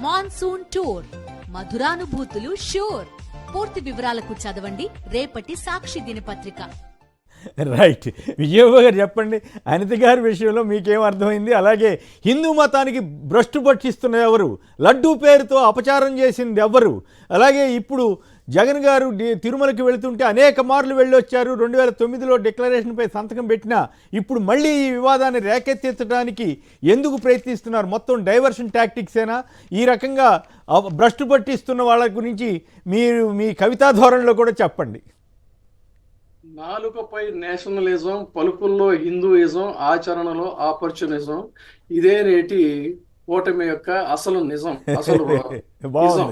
Monsoon tour, మధురానుభూతులు sure. పూర్తి వివరాలకు చదవండి రేపటి సాక్షి దినపత్రిక. రైట్, విజయబాబు గారు చెప్పండి, అనిత గారి విషయంలో మీకేం అర్థమైంది? అలాగే హిందూ మతానికి భ్రష్టు పట్టిస్తున్న ఎవరు, లడ్డూ పేరుతో అపచారం చేసింది ఎవరు, అలాగే ఇప్పుడు జగన్ గారు తిరుమలకి వెళుతుంటే అనేక మార్లు వెళ్ళొచ్చారు, 2009లో డిక్లరేషన్పై సంతకం పెట్టినా ఇప్పుడు మళ్ళీ ఈ వివాదాన్ని రేకెత్తించడానికి ఎందుకు ప్రయత్నిస్తున్నారు? మొత్తం డైవర్షన్ టాక్టిక్సేనా? ఈ రకంగా భ్రష్టు పట్టిస్తున్న వాళ్ళ గురించి మీరు మీ కవితా ధోరణిలో కూడా చెప్పండి. నాలుకపై నేషనలిజం, పలుకుల్లో హిందూయిజం, ఆచరణలో ఆపర్చునిజం, ఇదే నేటి కూటమి యొక్క అసలు నిజం, అసలు నిజం.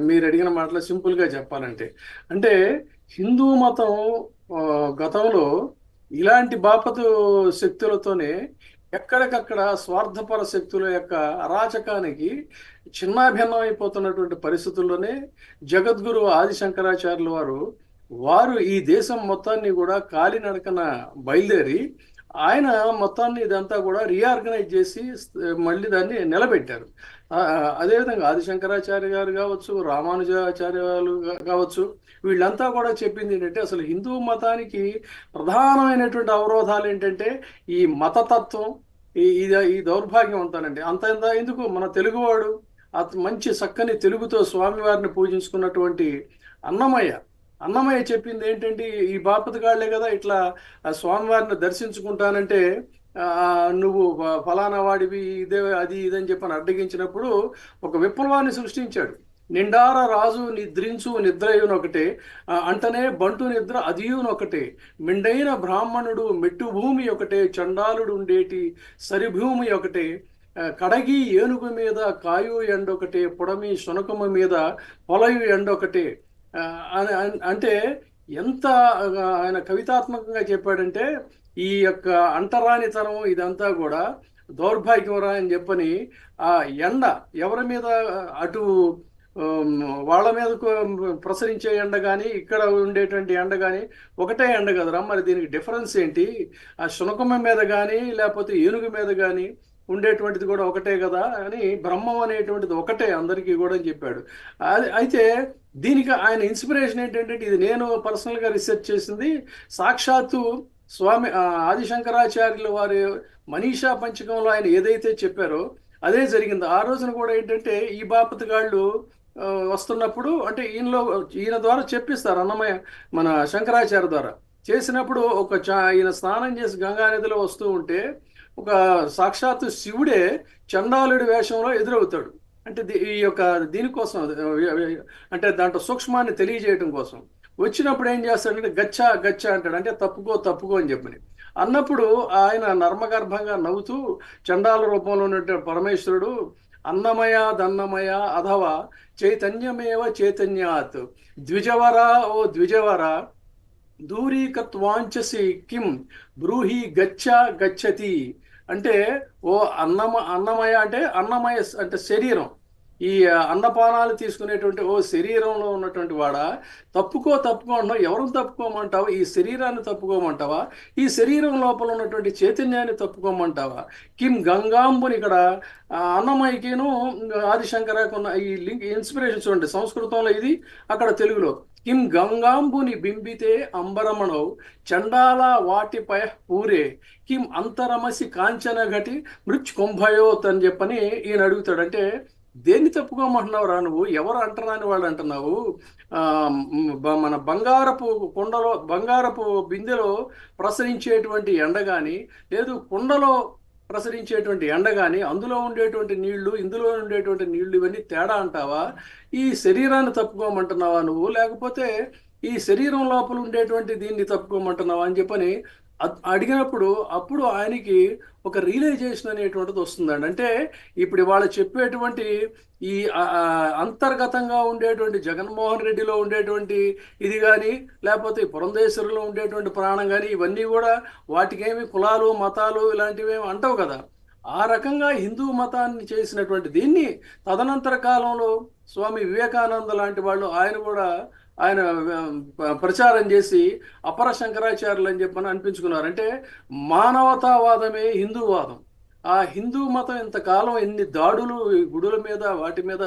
మీరు అడిగిన మాటలు సింపుల్ గా చెప్పాలంటే, అంటే హిందూ మతం గతంలో ఇలాంటి బాపతు శక్తులతోనే ఎక్కడికక్కడ స్వార్థపర శక్తుల యొక్క అరాచకానికి చిన్నాభిన్నం అయిపోతున్నటువంటి పరిస్థితుల్లోనే జగద్గురు ఆది శంకరాచార్యుల వారు ఈ దేశం మొత్తాన్ని కూడా కాలినడకన బయలుదేరి ఆయన మొత్తాన్ని ఇదంతా కూడా రీఆర్గనైజ్ చేసి మళ్ళీ దాన్ని నిలబెట్టారు. అదేవిధంగా ఆది శంకరాచార్య గారు కావచ్చు, రామానుజాచార్యాలు కావచ్చు, వీళ్ళంతా కూడా చెప్పింది ఏంటంటే, అసలు హిందూ మతానికి ప్రధానమైనటువంటి అవరోధాలు ఏంటంటే ఈ మతతత్వం, ఈ దౌర్భాగ్యం అంతానండి. అంత ఎందుకు మన తెలుగువాడు మంచి చక్కని తెలుగుతో స్వామివారిని పూజించుకున్నటువంటి అన్నమయ్య చెప్పింది ఏంటంటే, ఈ బాపతిగాళ్లే కదా ఇట్లా స్వామివారిని దర్శించుకుంటానంటే నువ్వు ఫలానా వాడివి, ఇదే అది ఇదని చెప్పని అడ్డగించినప్పుడు ఒక విప్లవాన్ని సృష్టించాడు. నిండార రాజు నిద్రించు నిద్రయునొకటే, అంటనే బంటు నిద్ర అదియునొకటే, మిండైన బ్రాహ్మణుడు మెట్టు భూమి ఒకటే, చండాలుడు ఉండేటి సరిభూమి ఒకటే, కడగి ఏనుగు మీద కాయు ఎండొకటే, పొడమి శునకము మీద పొలయు ఎండొకటే. అంటే ఎంత ఆయన కవితాత్మకంగా చెప్పాడంటే, ఈ యొక్క అంటరానితనం ఇదంతా కూడా దౌర్భాగ్యమరా అని చెప్పని ఆ ఎండ ఎవరి మీద, అటు వాళ్ళ మీద ప్రసరించే ఎండ కానీ ఇక్కడ ఉండేటువంటి ఎండ కానీ ఒకటే ఎండ కదరా, మరి దీనికి డిఫరెన్స్ ఏంటి? ఆ శునకమ్మ మీద కానీ లేకపోతే ఏనుగు మీద కానీ ఉండేటువంటిది కూడా ఒకటే కదా అని, బ్రహ్మం అనేటువంటిది ఒకటే అందరికీ కూడా అని చెప్పాడు. అయితే దీనికి ఆయన ఇన్స్పిరేషన్ ఏంటంటే, ఇది నేను పర్సనల్గా రీసెర్చ్ చేసింది, సాక్షాత్తు స్వామి ఆదిశంకరాచార్యుల వారి మనీషా పంచకంలో ఆయన ఏదైతే చెప్పారో అదే జరిగింది. ఆ రోజున కూడా ఏంటంటే, ఈ బాపతిగాళ్ళు వస్తున్నప్పుడు, అంటే ఈయన ద్వారా చెప్పిస్తారు, అన్నమయ్య మన శంకరాచార్య ద్వారా చేసినప్పుడు, ఈయన స్నానం చేసి గంగానదిలో వస్తూ ఉంటే ఒక సాక్షాత్తు శివుడే చండాలుడి వేషంలో ఎదురవుతాడు. అంటే ఈ యొక్క దీనికోసం, అంటే దాంట్లో సూక్ష్మాన్ని తెలియజేయడం కోసం వచ్చినప్పుడు ఏం చేస్తాడంటే, గచ్చ అంటాడు, అంటే తప్పుకో అని చెప్పని అన్నప్పుడు ఆయన నర్మగర్భంగా నవ్వుతూ చండాల రూపంలో ఉన్నటువంటి పరమేశ్వరుడు, అన్నమయ దన్నమయ అధవ చైతన్యమేవ చైతన్యాత్ ద్విజవర ఓ ద్విజవర దూరీకత్వాంచసి కిం బ్రూహి గచ్చతి. అంటే ఓ అన్నమయ అంటే అన్నమయ అంటే శరీరం, ఈ అన్నపానాలు తీసుకునేటువంటి ఓ శరీరంలో ఉన్నటువంటి వాడా, తప్పుకో అంటున్నావు, ఎవరిని తప్పుకోమంటావా? ఈ శరీరాన్ని తప్పుకోమంటావా? ఈ శరీరం లోపల ఉన్నటువంటి చైతన్యాన్ని తప్పుకోమంటావా? కిం గంగాంబుని, ఇక్కడ అన్నమయ్యకిను ఆదిశంకరకున్న ఈ లింక్ ఇన్స్పిరేషన్ చూడండి, సంస్కృతంలో ఇది, అక్కడ తెలుగులో. కిం గంగాంబుని బింబితే అంబరమణౌ చండాల వాటిపై పూరే కిం అంతరమసి కాంచన ఘటి మృచ్ కుంభయోత్ అని చెప్పని ఈయన అడుగుతాడు. అంటే దేన్ని తప్పుకోమంటున్నావు రా నువ్వు, ఎవరు అంటరాని వాళ్ళు అంటున్నావు? మన బంగారపు బిందెలో ప్రసరించేటువంటి ఎండ కానీ, లేదు కుండలో ప్రసరించేటువంటి ఎండ కానీ, అందులో ఉండేటువంటి నీళ్లు ఇందులో ఉండేటువంటి నీళ్లు, ఇవన్నీ తేడా అంటావా? ఈ శరీరాన్ని తప్పుకోమంటున్నావా నువ్వు, లేకపోతే ఈ శరీరం లోపల ఉండేటువంటి దీన్ని తప్పుకోమంటున్నావా అని చెప్పని అడిగినప్పుడు, అప్పుడు ఆయనకి ఒక రియలైజేషన్ అనేటువంటిది వస్తుందండి. అంటే ఇప్పుడు వాళ్ళు చెప్పేటువంటి ఈ అంతర్గతంగా ఉండేటువంటి జగన్మోహన్ రెడ్డిలో ఉండేటువంటి ఇది కానీ, లేకపోతే పురంధేశ్వరిలో ఉండేటువంటి ప్రాణం కానీ, ఇవన్నీ కూడా వాటికేమి కులాలు మతాలు ఇలాంటివి ఏమి అంటావు కదా. ఆ రకంగా హిందూ మతాన్ని చేసినటువంటి దీన్ని తదనంతర కాలంలో స్వామి వివేకానంద లాంటి వాళ్ళు ఆయన ప్రచారం చేసి అపర శంకరాచార్యులు అని చెప్పని అనిపించుకున్నారు. అంటే మానవతావాదమే హిందూవాదం. ఆ హిందూ మతం ఇంతకాలం ఎన్ని దాడులు ఈ గుడుల మీద వాటి మీద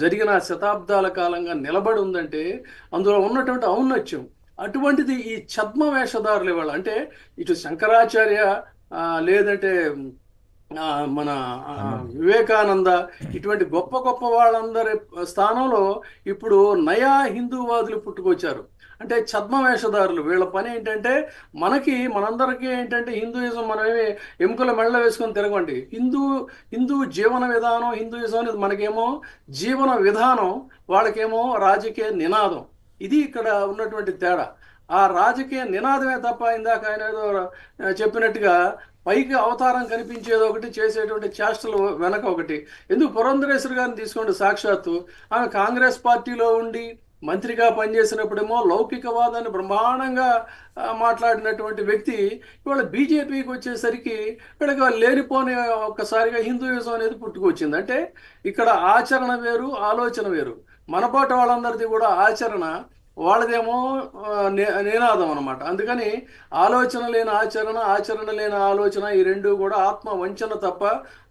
జరిగిన శతాబ్దాల కాలంగా నిలబడి ఉందంటే అందులో ఉన్నటువంటి ఔన్నత్యం అటువంటిది ఈ ఛద్మ వేషధారులు ఇవాళ అంటే ఇటు శంకరాచార్య లేదంటే ఆ, మన వివేకానంద ఇటువంటి గొప్ప గొప్ప వాళ్ళందరి స్థానంలో ఇప్పుడు నయా హిందూవాదులు పుట్టుకొచ్చారు. అంటే ఛద్మ వేషధారులు వీళ్ళ పని ఏంటంటే మనందరికీ ఏంటంటే హిందూయిజం మనమేమి ఎముకల మెళ్ళ వేసుకొని తిరగండి. హిందూ జీవన విధానం హిందూయిజం అనేది మనకేమో జీవన విధానం, వాళ్ళకేమో రాజకీయ నినాదం. ఇది ఇక్కడ ఉన్నటువంటి తేడా. ఆ రాజకీయ నినాదమే తప్ప ఇందాక ఆయన ఏదో చెప్పినట్టుగా పైకి అవతారం కనిపించేది ఒకటి, చేసేటువంటి చేష్టలు వెనక ఒకటి. ఎందుకు పురంధరేశ్వరి గారిని తీసుకోండి, సాక్షాత్తు ఆమె కాంగ్రెస్ పార్టీలో ఉండి మంత్రిగా పనిచేసినప్పుడేమో లౌకికవాదాన్ని బ్రహ్మాండంగా మాట్లాడినటువంటి వ్యక్తి ఇవాళ బీజేపీకి వచ్చేసరికి వీళ్ళకి లేనిపోని ఒక్కసారిగా హిందూయిజం అనేది పుట్టుకొచ్చింది. అంటే ఇక్కడ ఆచరణ వేరు, ఆలోచన వేరు. మనపాటి వాళ్ళందరిది కూడా ఆచరణ, వాళ్ళదేమో నినాదం అనమాట. అందుకని ఆలోచన లేని ఆచరణ, ఆచరణ లేని ఆలోచన, ఈ రెండు కూడా ఆత్మ వంచన తప్ప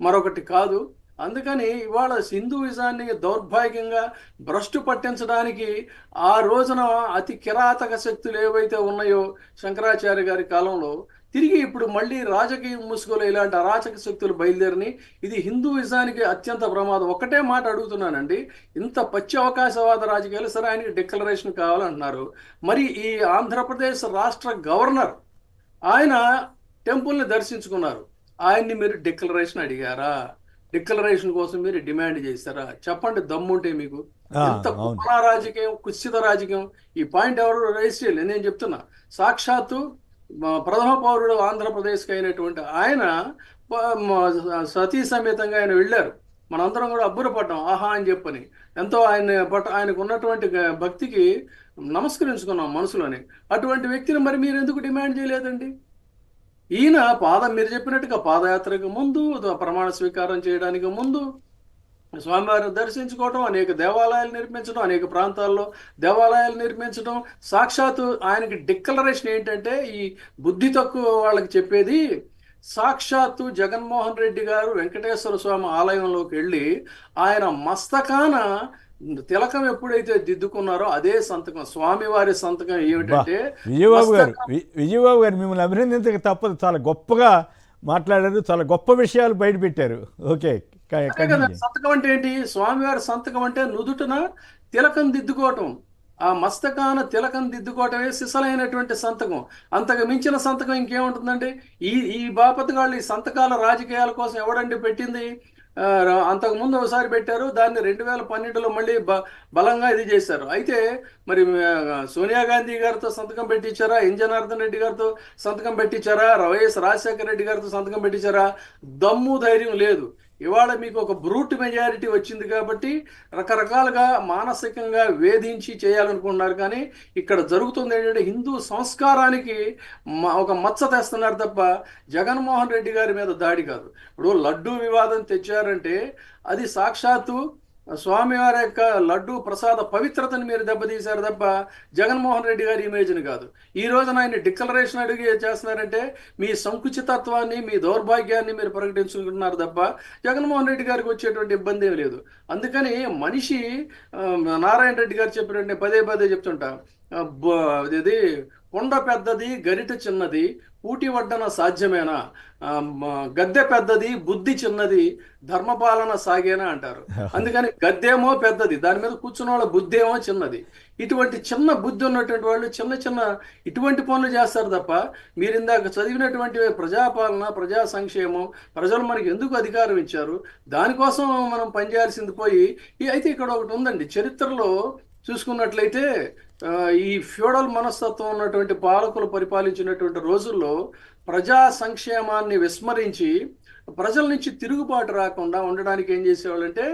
మరొకటి కాదు. అందుకని ఇవాళ హిందూయిజాన్ని దౌర్భాగ్యంగా భ్రష్టు పట్టించడానికి ఆ రోజున అతి కిరాతక శక్తులు ఏవైతే ఉన్నాయో శంకరాచార్య గారి కాలంలో, తిరిగి ఇప్పుడు మళ్ళీ రాజకీయ ముసుగులో ఇలాంటి అరాచక శక్తులు బయలుదేరిని. ఇది హిందూయిజానికి అత్యంత ప్రమాదం. ఒకటే మాట అడుగుతున్నానండి, ఇంత పచ్చి అవకాశవాద రాజకీయాలు సరే, ఆయనకి డిక్లరేషన్ కావాలంటున్నారు. మరి ఈ ఆంధ్రప్రదేశ్ రాష్ట్ర గవర్నర్ ఆయన టెంపుల్ని దర్శించుకున్నారు, ఆయన్ని మీరు డిక్లరేషన్ అడిగారా? డిక్లరేషన్ కోసం మీరు డిమాండ్ చేస్తారా? చెప్పండి దమ్ముంటే మీకు. ఎంత కుప్పన రాజకీయం, కుత్సిత రాజకీయం. ఈ పాయింట్ ఎవరు రైజ్ చేయలేదు, నేను చెప్తున్నా. సాక్షాత్తు ప్రథమ పౌరుడు ఆంధ్రప్రదేశ్కి అయినటువంటి ఆయన సతీ సమేతంగా ఆయన వెళ్ళారు. మనందరం కూడా అబ్బురపడ్డాం, ఆహా అని చెప్పని. ఎంతో ఆయనకు ఉన్నటువంటి భక్తికి నమస్కరించుకున్నాం మనసులోనే. అటువంటి వ్యక్తిని మరి మీరు ఎందుకు డిమాండ్ చేయలేదండి? ఈయన మీరు చెప్పినట్టుగా పాదయాత్రకు ముందు, ప్రమాణ స్వీకారం చేయడానికి ముందు స్వామివారిని దర్శించుకోవటం, అనేక దేవాలయాలు నిర్మించడం, అనేక ప్రాంతాల్లో దేవాలయాలు నిర్మించడం. సాక్షాత్తు ఆయనకి డిక్లరేషన్ ఏంటంటే, ఈ బుద్ధి తక్కువ వాళ్ళకి చెప్పేది, సాక్షాత్తు జగన్మోహన్ రెడ్డి గారు వెంకటేశ్వర స్వామి ఆలయంలోకి వెళ్ళి ఆయన మస్తకాన తిలకం ఎప్పుడైతే దిద్దుకున్నారో అదే సంతకం, స్వామివారి సంతకం. ఏమిటంటే విజయబాబు గారు మిమ్మల్ని అభినందించక తప్పదు, చాలా గొప్పగా మాట్లాడారు, చాలా గొప్ప విషయాలు బయట పెట్టారు. ఓకే, సంతకం అంటే ఏంటి? స్వామివారి సంతకం అంటే నుదుటన తిలకం దిద్దుకోవటం, ఆ మస్తకాన తిలకం దిద్దుకోవటమే సిసలైనటువంటి సంతకం. అంతకు మించిన సంతకం ఇంకేముంటుందండి? ఈ బాపతగాళ్ళు ఈ సంతకాల రాజకీయాల కోసం ఎవడండి పెట్టింది? అంతకుముందు ఒకసారి పెట్టారు, దాన్ని 2012లో మళ్ళీ బలంగా ఇది చేశారు. అయితే మరి సోనియా గాంధీ గారితో సంతకం పెట్టించారా? ఎన్ జనార్దన్ రెడ్డి గారితో సంతకం పెట్టించారా? వైఎస్ రాజశేఖర రెడ్డి గారితో సంతకం పెట్టించారా? దమ్ము ధైర్యం లేదు. ఇవాళ మీకు ఒక బ్రూట్ మెజారిటీ వచ్చింది కాబట్టి రకరకాలుగా మానసికంగా వేధించి చేయాలనుకుంటున్నారు. కానీ ఇక్కడ జరుగుతుంది ఏంటంటే, హిందూ సంస్కారానికి ఒక మచ్చ తెస్తున్నారు తప్ప జగన్మోహన్ రెడ్డి గారి మీద దాడి కాదు. ఇప్పుడు లడ్డూ వివాదం తెచ్చారంటే అది సాక్షాత్తు స్వామివారి యొక్క లడ్డూ ప్రసాద పవిత్రతని మీరు దెబ్బతీశారు తప్ప జగన్మోహన్ రెడ్డి గారి ఇమేజ్ని కాదు. ఈ రోజున ఆయన డిక్లరేషన్ అడిగి చేస్తున్నారంటే మీ సంకుచితత్వాన్ని, మీ దౌర్భాగ్యాన్ని మీరు ప్రకటించుకుంటున్నారు తప్ప జగన్మోహన్ రెడ్డి గారికి వచ్చేటువంటి ఇబ్బంది ఏం లేదు. అందుకని మనిషి నారాయణ రెడ్డి గారు చెప్పినట్టు పదే పదే చెప్తుంటా, ఇది కొండ పెద్దది గరిట చిన్నది, ఊటి వడ్డన సాధ్యమేనా, గద్దె పెద్దది బుద్ధి చిన్నది, ధర్మపాలన సాగేనా అంటారు. అందుకని గద్దెమో పెద్దది, దాని మీద కూర్చున్న వాళ్ళ బుద్ధి ఏమో చిన్నది. ఇటువంటి చిన్న బుద్ధి ఉన్నటువంటి వాళ్ళు చిన్న చిన్న ఇటువంటి పనులు చేస్తారు తప్ప మీరు ఇందాక చదివినటువంటి ప్రజాపాలన, ప్రజా సంక్షేమం, ప్రజలు మనకి ఎందుకు అధికారం ఇచ్చారు, దానికోసం మనం పనిచేయాల్సింది పోయి. అయితే ఇక్కడ ఒకటి ఉందండి, చరిత్రలో చూసుకున్నట్లయితే ఈ ఫ్యూడల్ మనస్తత్వం ఉన్నటువంటి పాలకులు పరిపాలించినటువంటి రోజుల్లో ప్రజా సంక్షేమాన్ని విస్మరించి ప్రజల నుంచి తిరుగుబాటు రాకుండా ఉండడానికి ఏం చేసేవాళ్ళంటే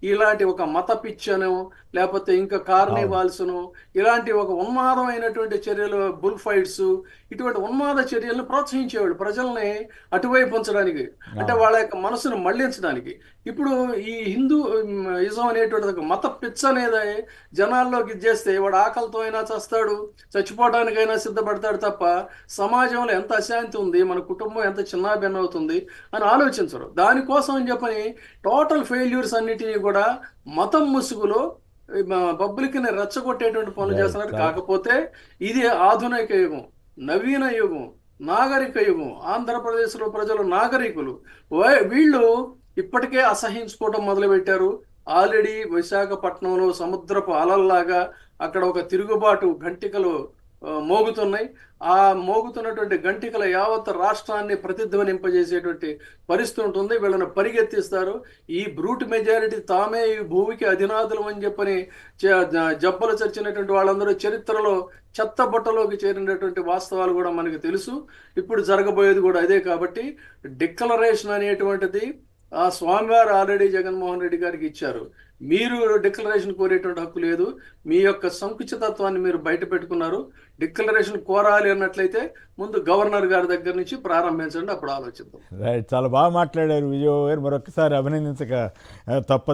ఇలాంటి ఒక మత పిచ్చను, లేకపోతే ఇంకా కార్నివాల్స్ను, ఇలాంటి ఒక ఉన్మాదమైనటువంటి చర్యలు, బుల్ ఫైట్స్, ఇటువంటి ఉన్మాద చర్యలను ప్రోత్సహించేవాళ్ళు ప్రజల్ని అటువైపు ఉంచడానికి, అంటే వాళ్ళ యొక్క మనసును మళ్లించడానికి. ఇప్పుడు ఈ హిందూ ఇజం అనేటువంటిది ఒక మత పిచ్చ అనేది జనాల్లోకి ఇచ్చేస్తే వాడు ఆకలితో అయినా చస్తాడు, చచ్చిపోవడానికైనా సిద్ధపడతాడు తప్ప సమాజంలో ఎంత అశాంతి ఉంది, మన కుటుంబం ఎంత చిన్నాభిన్నం అవుతుంది అని ఆలోచించరు. దానికోసం అని చెప్పని టోటల్ ఫెయిల్యూర్స్ అన్నిటినీ కూడా మతం ముసుగులో పబ్లిక్ని రెచ్చగొట్టేటువంటి పనులు రైట్. చేస్తున్నారు. కాకపోతే ఇది ఆధునిక యుగం, నవీన యుగం, నాగరిక యుగం. ఆంధ్రప్రదేశ్లో ప్రజలు నాగరికులు. వీళ్ళు ఇప్పటికే అసహించుకోవడం మొదలుపెట్టారు. ఆల్రెడీ విశాఖపట్నంలో సముద్రపు అలల్లాగా అక్కడ ఒక తిరుగుబాటు గంటికలు మోగుతున్నాయి. ఆ మోగుతున్నటువంటి గంటికల యావత్ రాష్ట్రాన్ని ప్రతిధ్వనింపజేసేటువంటి పరిస్థితి ఉంటుంది. వీళ్ళని పరిగెత్తిస్తారు. ఈ బ్రూట్ మెజారిటీ తామే ఈ భూమికి అధినాథులు అని చెప్పని జబ్బలు చచ్చినటువంటి వాళ్ళందరూ చరిత్రలో చెత్త బుట్టలోకి చేరినటువంటి వాస్తవాలు కూడా మనకు తెలుసు. ఇప్పుడు జరగబోయేది కూడా అదే. కాబట్టి డిక్లరేషన్ అనేటువంటిది ఆ స్వామివారు ఆల్రెడీ జగన్మోహన్ రెడ్డి గారికి ఇచ్చారు. మీరు డిక్లరేషన్ కోరేటువంటి హక్కు లేదు. మీ యొక్క సంకుచితత్వాన్ని మీరు బయట పెట్టుకున్నారు. డిక్లరేషన్ కోరాలి అన్నట్లయితే ముందు గవర్నర్ గారి దగ్గర నుంచి ప్రారంభించండి, అప్పుడు ఆలోచిద్దాం. రైట్, చాలా బాగా మాట్లాడారు విజయబాబు గారు. మరొకసారి అభినందించక తప్పదు.